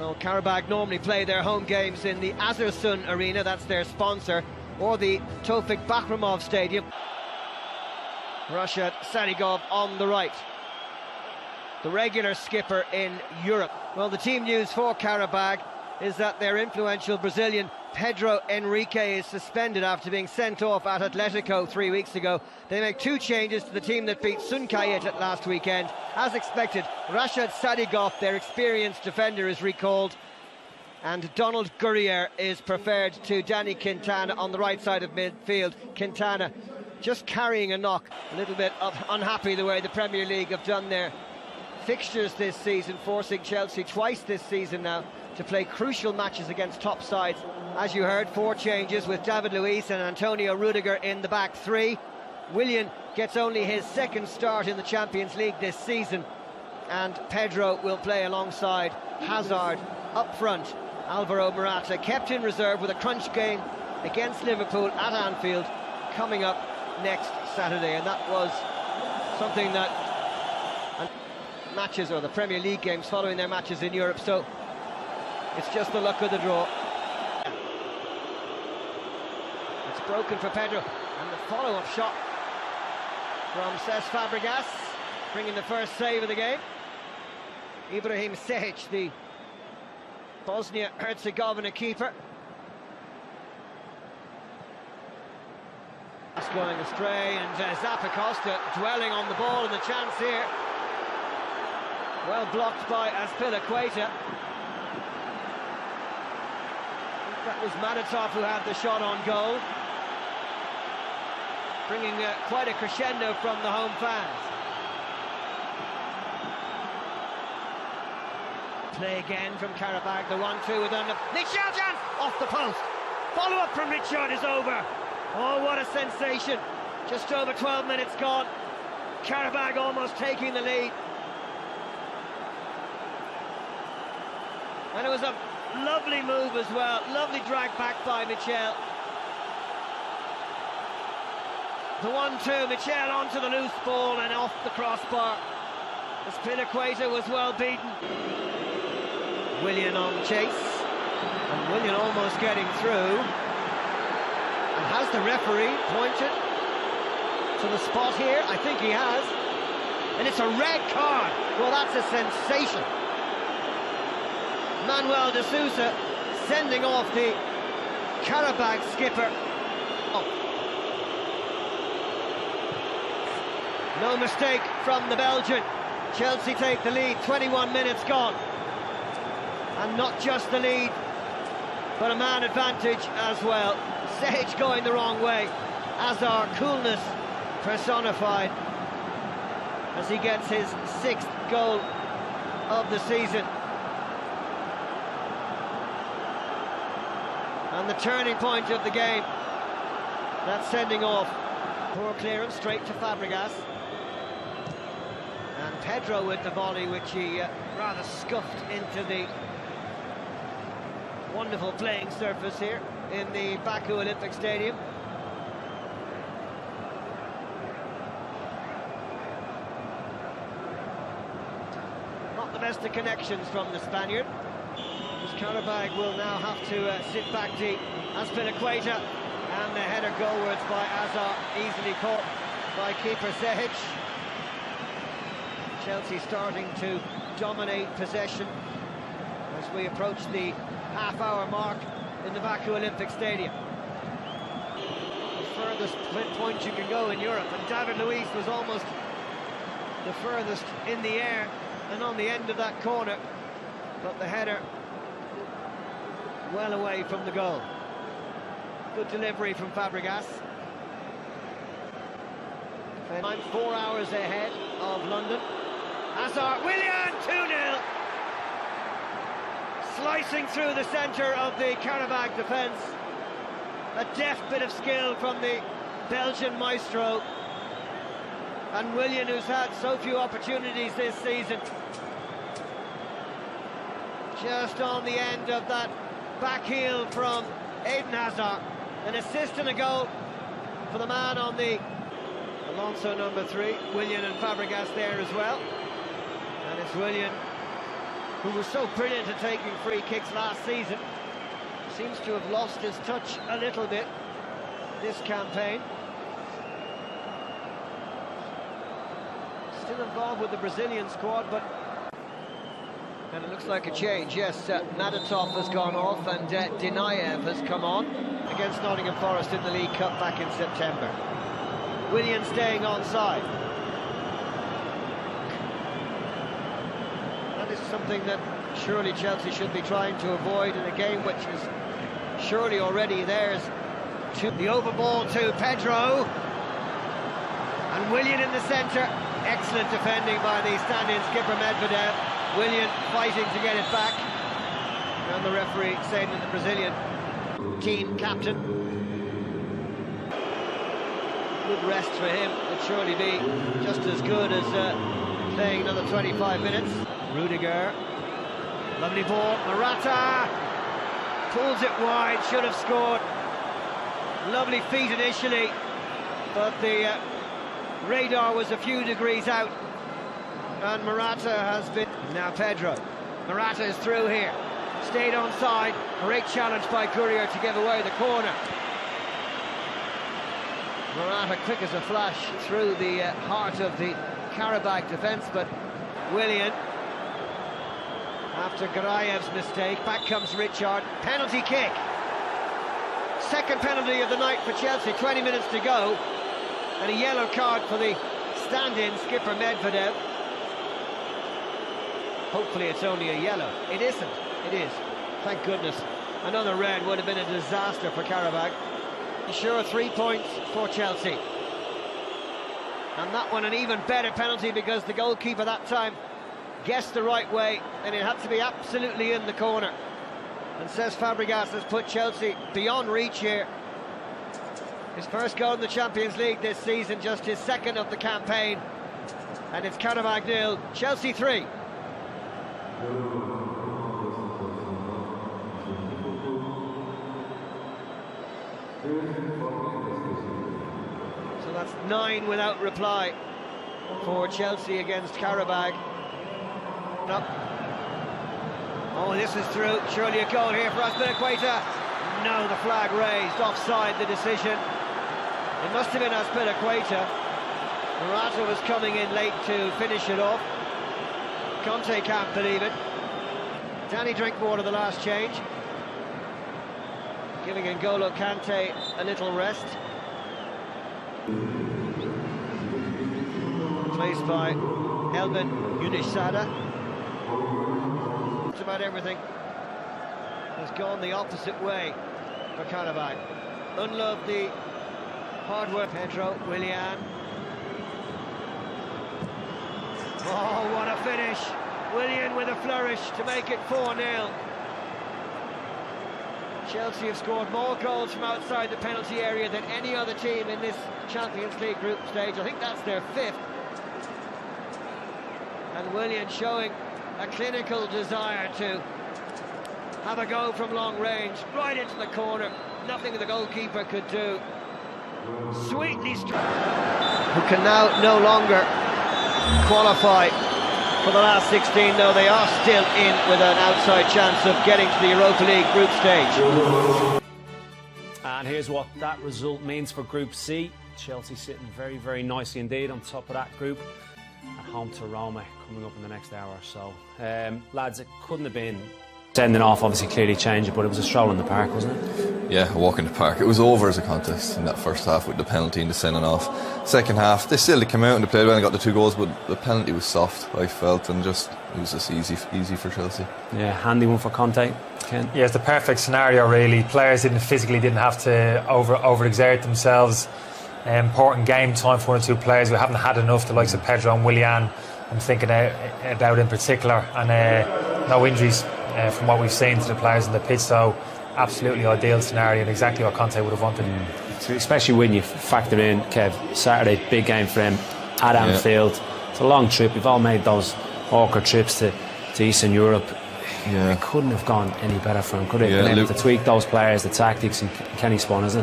Well, Qarabag normally play their home games in the Azersun Arena, that's their sponsor, or the Tofik Bakramov Stadium. Rashad Sadigov on the right, the regular skipper in Europe. Well, the team news for Qarabag is that their influential Brazilian Pedro Henrique is suspended after being sent off at Atletico 3 weeks ago. They make two changes to the team that beat Sunkayet last weekend. As expected, Rashad Sadigov, their experienced defender, is recalled, and Donald Gurrier is preferred to Danny Quintana on the right side of midfield. Quintana just carrying a knock, a little bit unhappy the way the Premier League have done their fixtures this season, forcing Chelsea twice this season now to play crucial matches against top sides. As you heard, 4 changes with David Luiz and Antonio Rudiger in the back 3. Willian gets only his second start in the Champions League this season, and Pedro will play alongside Hazard up front. Alvaro Morata kept in reserve with a crunch game against Liverpool at Anfield coming up next Saturday, and that was something that matches, or the Premier League games following their matches in Europe, so it's just the luck of the draw. It's broken for Pedro, and the follow-up shot from Cesc Fabregas, bringing the first save of the game. Ibrahim Sehic, the Bosnia-Herzegovina keeper. That's going astray, and Zappacosta dwelling on the ball, and the chance here. Well blocked by Azpilicueta. That was Manatov who had the shot on goal, bringing quite a crescendo from the home fans. Play again from Qarabag, the 1-2 with Michel chance off the post. Follow up from Richard is over. Oh, what a sensation. Just over 12 minutes gone. Qarabag almost taking the lead. And it was a lovely move as well, lovely drag back by Michel. The 1-2, Michel onto the loose ball and off the crossbar. Azpilicueta was well beaten. Willian on chase, and Willian almost getting through. And has the referee pointed to the spot here? I think he has. And it's a red card. Well, that's a sensation. Manuel de Sousa sending off the Qarabag skipper. Oh. No mistake from the Belgian. Chelsea take the lead, 21 minutes gone. And not just the lead, but a man advantage as well. Sehic going the wrong way. Azar, coolness personified, as he gets his 6th goal of the season. And the turning point of the game, that sending off. Poor clearance straight to Fabregas. And Pedro with the volley, which he rather scuffed into the wonderful playing surface here in the Baku Olympic Stadium. Not the best of connections from the Spaniard. Qarabag will now have to sit back deep. Azpilicueta, and the header goalwards by Azar, easily caught by keeper Sehic. Chelsea starting to dominate possession as we approach the half-hour mark in the Baku Olympic Stadium. The furthest point you can go in Europe, and David Luiz was almost the furthest in the air and on the end of that corner, but the header well away from the goal. Good delivery from Fabregas. I'm 4 hours ahead of London. Azar, Willian, 2-0. Slicing through the centre of the Qarabag defence. A deft bit of skill from the Belgian maestro. And Willian, who's had so few opportunities this season, just on the end of that back heel from Eden Hazard. An assist and a goal for the man on the Alonso number 3. Willian and Fabregas there as well. And it's Willian who was so brilliant at taking free kicks last season, seems to have lost his touch a little bit this campaign. Still involved with the Brazilian squad, but... And it looks like a change, yes. Madatov has gone off and Dinayev has come on against Nottingham Forest in the League Cup back in September. Willian staying onside. That is something that surely Chelsea should be trying to avoid in a game which is surely already theirs. The over ball to Pedro. And Willian in the centre. Excellent defending by the stand-in skipper Medvedev. Willian fighting to get it back. And the referee saying that the Brazilian team captain. Good rest for him. Would surely be just as good as playing another 25 minutes. Rudiger. Lovely ball. Morata pulls it wide. Should have scored. Lovely feet initially, but the radar was a few degrees out, and Morata has been... Now Pedro. Morata is through here. Stayed onside. Great challenge by Courier to give away the corner. Morata quick as a flash through the heart of the Qarabag defence, but Willian, after Garayev's mistake, back comes Richard. Penalty kick. Second penalty of the night for Chelsea, 20 minutes to go, and a yellow card for the stand-in skipper Medvedev. Hopefully it's only a yellow. It isn't. It is. Thank goodness. Another red would have been a disaster for Qarabag. Sure, 3 points for Chelsea. And that one an even better penalty because the goalkeeper that time guessed the right way, and it had to be absolutely in the corner. And Cesc Fabregas has put Chelsea beyond reach here. His first goal in the Champions League this season, just his second of the campaign. And it's Qarabag 0, Chelsea 3. So that's 9 without reply for Chelsea against Qarabag. Up. Oh, this is through. Surely a goal here for Azpilicueta. No, the flag raised. Offside, the decision. It must have been Azpilicueta. Morata was coming in late to finish it off. Conte can't believe it. Danny Drinkwater, the last change. Giving N'Golo Kante a little rest. Placed by Elvin Yunisada. About everything has gone the opposite way for Qarabag. Unloved the hard work. Pedro, Willian. Oh, what a finish! Willian with a flourish to make it 4-0. Chelsea have scored more goals from outside the penalty area than any other team in this Champions League group stage. I think that's their 5th. And Willian showing a clinical desire to have a go from long range, right into the corner. Nothing the goalkeeper could do. Sweetly struck. Who can now no longer qualify for the last 16, though they are still in with an outside chance of getting to the Europa League group stage. And here's what that result means for Group C. Chelsea sitting very, very nicely indeed on top of that group. At home to Roma coming up in the next hour or so. Lads, it couldn't have been sending off, obviously clearly changed it, but it was a stroll in the park, wasn't it? Yeah, a walk in the park. It was over as a contest in that first half with the penalty and the sending off. Second half, they still came out and they played well and got the 2 goals, but the penalty was soft, I felt, and it was just easy for Chelsea. Yeah, handy one for Conte, Ken. Yeah, it's the perfect scenario really. Players didn't have to overexert themselves. Important game time for 1 or 2 players. We haven't had enough, the likes of Pedro and Willian, I'm thinking about in particular, and no injuries from what we've seen to the players in the pitch, so absolutely ideal scenario and exactly what Conte would have wanted. So especially when you factor in, Kev, Saturday, big game for him at Anfield. It's a long trip. We've all made those awkward trips to Eastern Europe. It couldn't have gone any better for him, could it? Been able to tweak those players, the tactics, and Kenny Spun, isn't it?